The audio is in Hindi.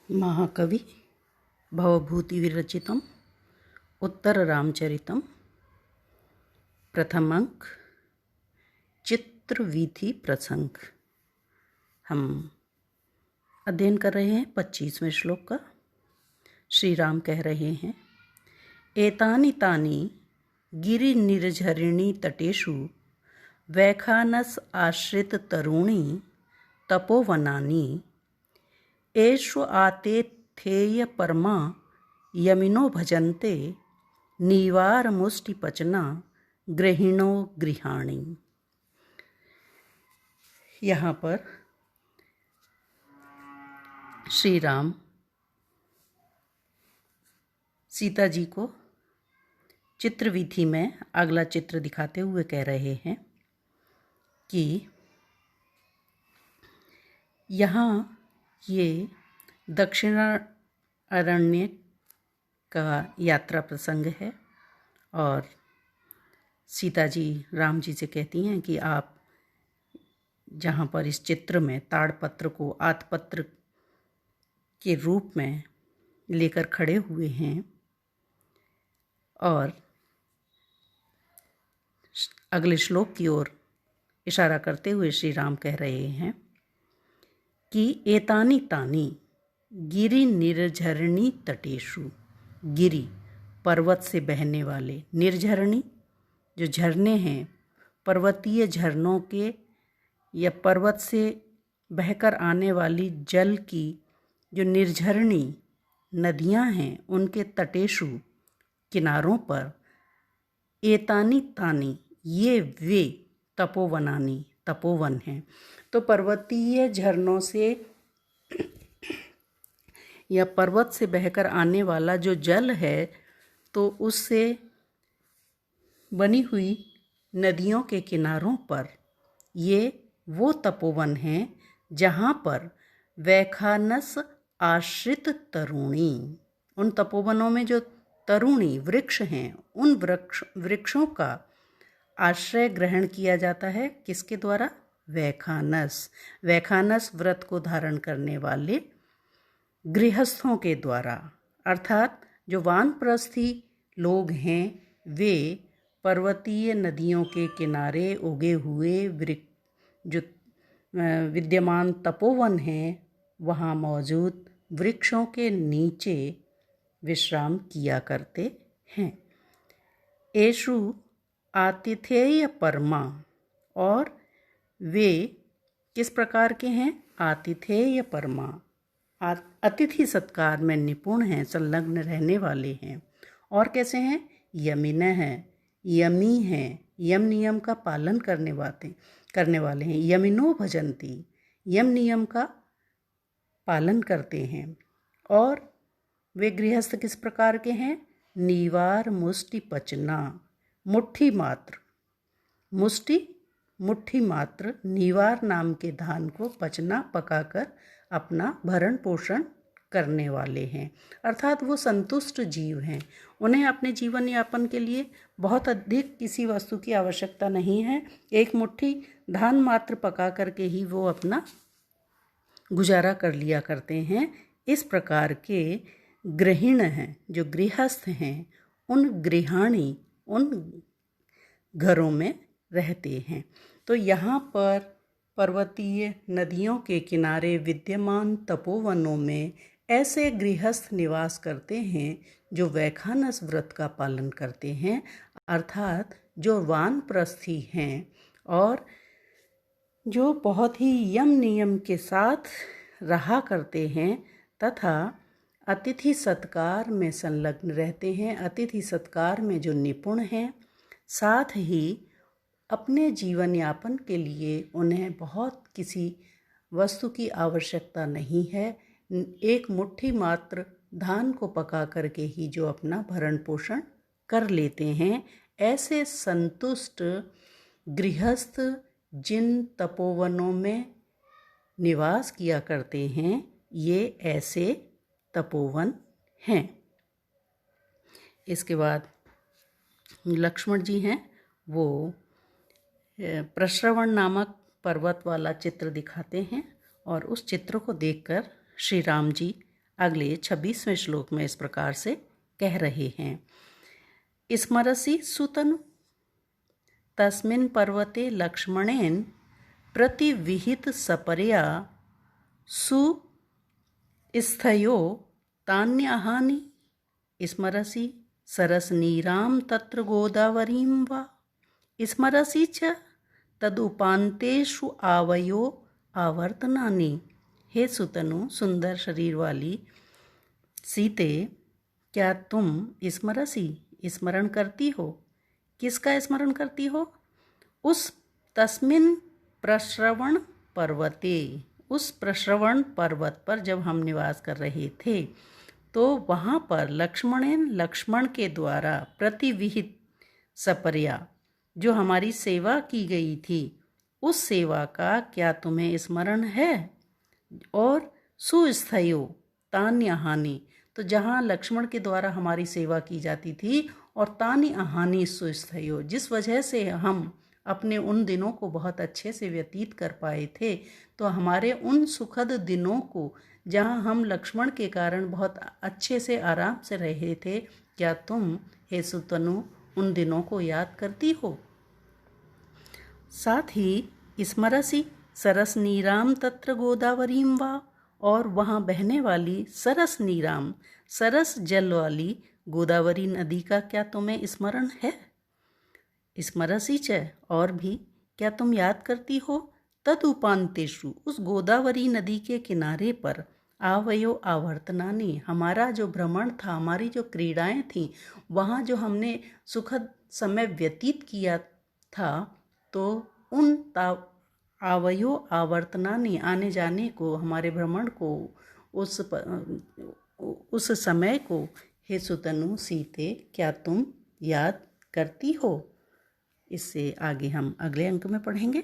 महाकवि भवभूति विरचितम् उत्तर रामचरितम् प्रथम अंक चित्रवीथि प्रसंग। हम अध्ययन कर रहे हैं 25वें श्लोक का। श्री राम कह रहे हैं, एतानि तानि गिरिनिर्झरिणी तटेषु वैखानस आश्रित तरुणी तपोवनानि एषु आतिथेय परमा यमिनो भजन्ते नीवार मुष्टिपचना गृहिणो गृहाणि। यहाँ पर श्री राम सीता जी को चित्रवीथि में अगला चित्र दिखाते हुए कह रहे हैं कि यहाँ ये दक्षिणारण्य का यात्रा प्रसंग है और सीता जी राम जी से कहती हैं कि आप जहाँ पर इस चित्र में ताड़पत्र को आतपत्र के रूप में लेकर खड़े हुए हैं, और अगले श्लोक की ओर इशारा करते हुए श्री राम कह रहे हैं कि एतानि तानि गिरि निर्झरणी तटेषु। गिरि पर्वत से बहने वाले, निर्झरणी जो झरने हैं, पर्वतीय झरनों के या पर्वत से बहकर आने वाली जल की जो निर्झरणी नदियां हैं, उनके तटेषु किनारों पर एतानि तानि ये वे तपोवनानि तपोवन हैं। तो पर्वतीय झरनों से या पर्वत से बहकर आने वाला जो जल है, तो उससे बनी हुई नदियों के किनारों पर ये वो तपोवन हैं जहाँ पर वैखानस आश्रित तरुणी, उन तपोवनों में जो तरुणी वृक्ष हैं, उन वृक्षों का आश्रय ग्रहण किया जाता है। किसके द्वारा? वैखानस। वैखानस व्रत को धारण करने वाले गृहस्थों के द्वारा, अर्थात जो वानप्रस्थी लोग हैं, वे पर्वतीय नदियों के किनारे उगे हुए जो विद्यमान तपोवन हैं, वहाँ मौजूद वृक्षों के नीचे विश्राम किया करते हैं। एषु आतिथेय परमा, और वे किस प्रकार के हैं? आतिथेय परमा, अतिथि सत्कार में निपुण हैं, संलग्न रहने वाले हैं। और कैसे हैं? यमिन हैं, यमी हैं, यम नियम का पालन करने वाले हैं। यमिनो भजन्ति, यम नियम का पालन करते हैं। और वे गृहस्थ किस प्रकार के हैं? नीवार मुष्टि पचना, मुट्ठी मात्र, मुट्ठी मात्र नीवार नाम के धान को पचना, पकाकर अपना भरण पोषण करने वाले हैं। अर्थात वो संतुष्ट जीव हैं। उन्हें अपने जीवन यापन के लिए बहुत अधिक किसी वस्तु की आवश्यकता नहीं है। एक मुट्ठी धान मात्र पका करके ही वो अपना गुजारा कर लिया करते हैं। इस प्रकार के गृहिण हैं, जो गृहस्थ हैं, उन गृहाणी, उन घरों में रहते हैं। तो यहाँ पर पर्वतीय नदियों के किनारे विद्यमान तपोवनों में ऐसे गृहस्थ निवास करते हैं जो वैखानस व्रत का पालन करते हैं, अर्थात जो वानप्रस्थी हैं और जो बहुत ही यम नियम के साथ रहा करते हैं तथा अतिथि सत्कार में संलग्न रहते हैं, अतिथि सत्कार में जो निपुण हैं। साथ ही अपने जीवन यापन के लिए उन्हें बहुत किसी वस्तु की आवश्यकता नहीं है। एक मुट्ठी मात्र धान को पका करके ही जो अपना भरण पोषण कर लेते हैं, ऐसे संतुष्ट गृहस्थ जिन तपोवनों में निवास किया करते हैं, ये ऐसे तपोवन हैं। इसके बाद लक्ष्मण जी हैं, वो प्रश्रवण नामक पर्वत वाला चित्र दिखाते हैं और उस चित्र को देखकर श्री राम जी अगले 26वें श्लोक में इस प्रकार से कह रहे हैं। स्मरसि सुतनु तस्मिन् पर्वते लक्ष्मणेन प्रतिविहित सपर्या सुस्थयो तान्याहानि स्मरसि सरसनीरां तत्र गोदावरीं वा स्मरसि च तदुपान्तेषु आवयो आवर्तनानि। हे सुतनु, सुंदर शरीर वाली सीते, क्या तुम स्मरसी, स्मरण करती हो? किसका स्मरण करती हो? उस तस्मिन् प्रश्रवण पर्वते, उस प्रश्रवण पर्वत पर जब हम निवास कर रहे थे तो वहाँ पर लक्ष्मण के द्वारा प्रतिविहित सपर्या, जो हमारी सेवा की गई थी, उस सेवा का क्या तुम्हें स्मरण है? और सुस्थयो तान्य हानि, तो जहाँ लक्ष्मण के द्वारा हमारी सेवा की जाती थी, और तानि अहानि सुस्थयो, जिस वजह से हम अपने उन दिनों को बहुत अच्छे से व्यतीत कर पाए थे, तो हमारे उन सुखद दिनों को जहाँ हम लक्ष्मण के कारण बहुत अच्छे से आराम से रहे थे, क्या तुम हे सुतनु उन दिनों को याद करती हो? साथ ही स्मरसि सरस नीराम तत्र गोदावरीम वा, और वहाँ बहने वाली सरस नीराम, सरस जल वाली गोदावरी नदी का क्या तुम्हें स्मरण है? स्मरसि च, और भी क्या तुम याद करती हो? तदुपान्तेषु, उस गोदावरी नदी के किनारे पर आवयो आवर्तनानि, हमारा जो भ्रमण था, हमारी जो क्रीड़ाएं थीं, वहाँ जो हमने सुखद समय व्यतीत किया था, तो उन आवयो आवर्तनानि, आने जाने को, हमारे भ्रमण को, उस समय को हे सुतनु सीते, क्या तुम याद करती हो? इससे आगे हम अगले अंक में पढ़ेंगे।